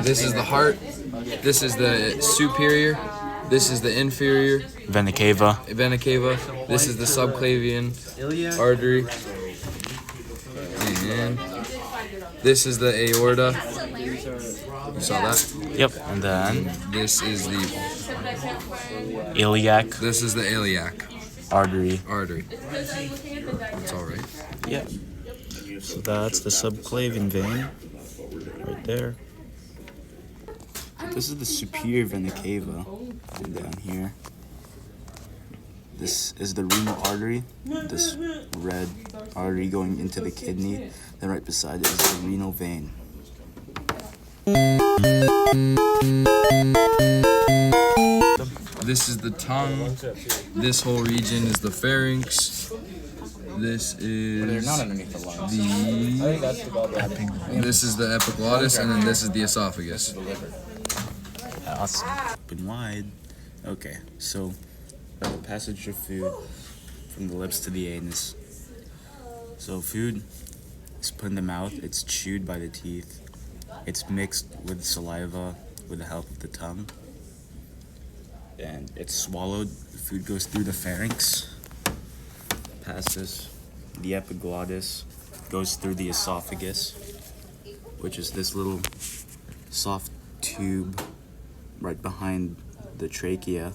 This is the heart. This is the superior. This is the inferior Vena cava. This is the subclavian artery. And this is the aorta. You saw that? Yep. And then This is the iliac This is the iliac artery. That's all right. Yep. So that's the subclavian vein right there. This is the superior vena cava, and down here. This is the renal artery, this red artery going into the kidney. Then right beside it is the renal vein. This is the tongue. This whole region is the pharynx. This is this is the epiglottis, and then this is the esophagus. Open wide. Okay, so the passage of food from the lips to the anus. So food is put in the mouth, it's chewed by the teeth, it's mixed with saliva with the help of the tongue, and it's swallowed. The food goes through the pharynx, passes the epiglottis, goes through the esophagus, which is this little soft tube right behind the trachea.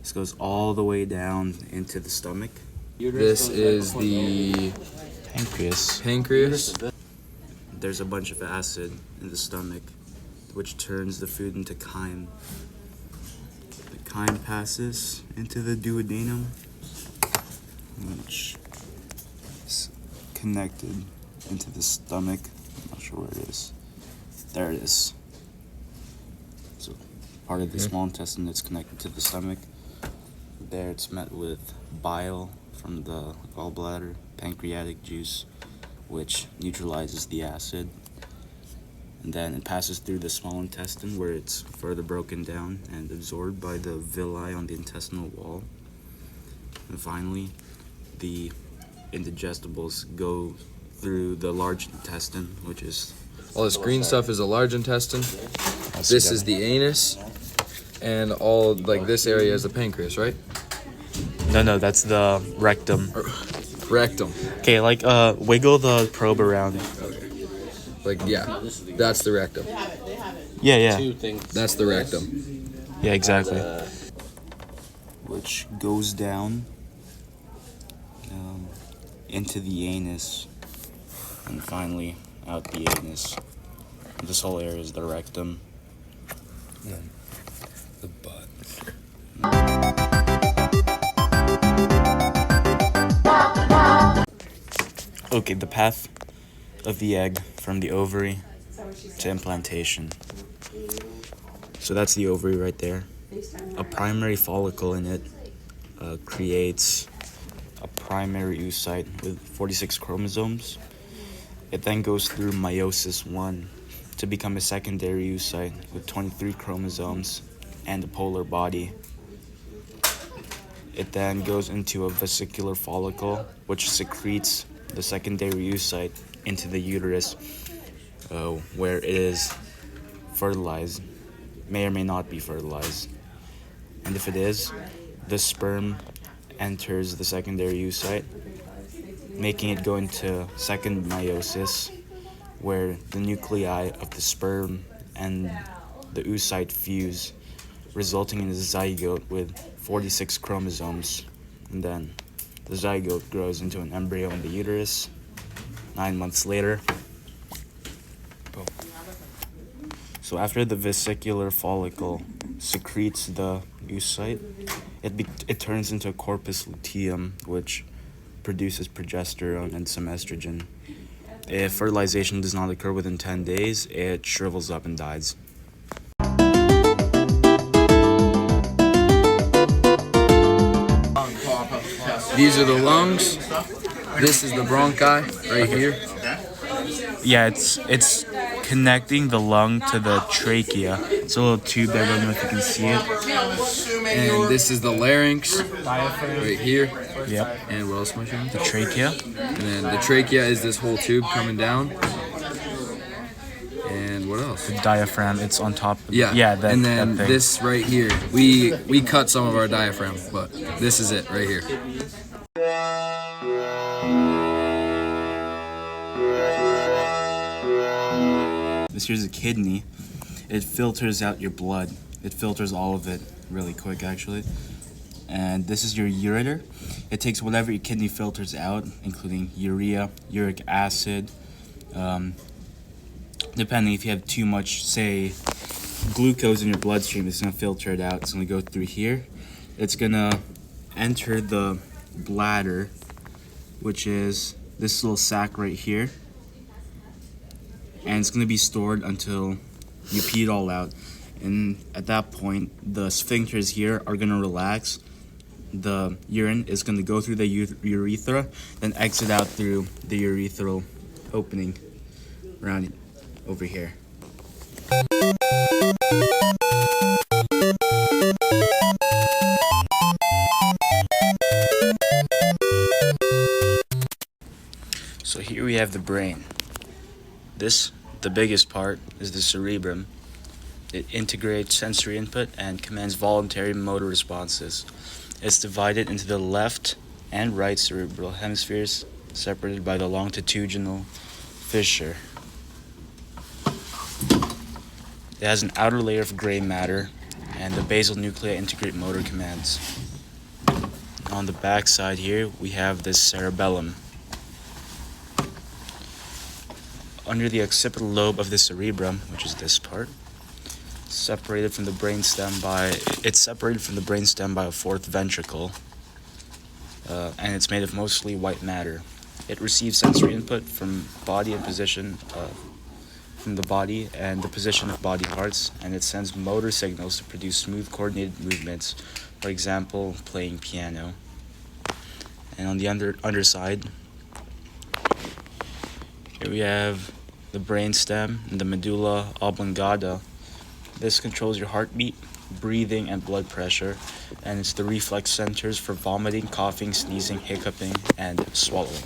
This goes all the way down into the stomach. This is the pancreas. There's a bunch of acid in the stomach, which turns the food into chyme. The chyme passes into the duodenum, which is connected into the stomach. I'm not sure where it is. There it is. So part of the small intestine that's connected to the stomach. There it's met with bile from the gallbladder, pancreatic juice, which neutralizes the acid. And then it passes through the small intestine, where it's further broken down and absorbed by the villi on the intestinal wall. And finally, the indigestibles go through the large intestine, which is... All this green stuff is the large intestine. This is the anus. And all, like, this area is the pancreas, right? No, that's the rectum. Rectum. Okay, like, wiggle the probe around. Okay. Like, yeah, that's the rectum. Yeah. That's the rectum. Yeah, exactly. Which goes down into the anus, and finally out the anus. This whole area is the rectum. And the butt. Okay, the path of the egg from the ovary to implantation. So that's the ovary right there. A primary follicle in it creates a primary oocyte with 46 chromosomes. It then goes through meiosis 1 to become a secondary oocyte with 23 chromosomes and a polar body. It then goes into a vesicular follicle, which secretes the secondary oocyte into the uterus, where it is fertilized, may or may not be fertilized. And if it is, the sperm enters the secondary oocyte, making it go into second meiosis, where the nuclei of the sperm and the oocyte fuse, resulting in a zygote with 46 chromosomes. And then the zygote grows into an embryo in the uterus. 9 months later, boom. So after the vesicular follicle secretes the oocyte, it turns into a corpus luteum, which produces progesterone and some estrogen. If fertilization does not occur within 10 days, it shrivels up and dies. These are the lungs. This is the bronchi right here. Yeah, it's connecting the lung to the trachea. It's a little tube there, I don't know if you can see it. And this is the larynx right here. Yep. And what else am I showing? The trachea. And then the trachea is this whole tube coming down. And and what else? The diaphragm, it's on top of Yeah, that, and then that thing. this right here, we cut some of our diaphragm, but this is it right here. This here's a kidney. It filters out your blood. It filters all of it really quick, actually. And this is your ureter. It takes whatever your kidney filters out, including urea, uric acid. Depending if you have too much, say, glucose in your bloodstream, it's gonna filter it out. It's gonna go through here. It's gonna enter the bladder, which is this little sac right here. And it's gonna be stored until you pee it all out. And at that point, the sphincters here are gonna relax. The urine is gonna go through the urethra, then exit out through the urethral opening around over here. So here we have the brain. This, the biggest part, is the cerebrum. It integrates sensory input and commands voluntary motor responses. It's divided into the left and right cerebral hemispheres, separated by the longitudinal fissure. It has an outer layer of gray matter, and the basal nuclei integrate motor commands. On the back side here, we have this cerebellum. Under the occipital lobe of the cerebrum, which is this part, separated from the brainstem by a fourth ventricle, and it's made of mostly white matter. It receives sensory input from body and position from the body and the position of body parts, and it sends motor signals to produce smooth coordinated movements, for example, playing piano. And on the underside, here we have the brainstem and the medulla oblongata. This controls your heartbeat, breathing, and blood pressure, and it's the reflex centers for vomiting, coughing, sneezing, hiccuping, and swallowing.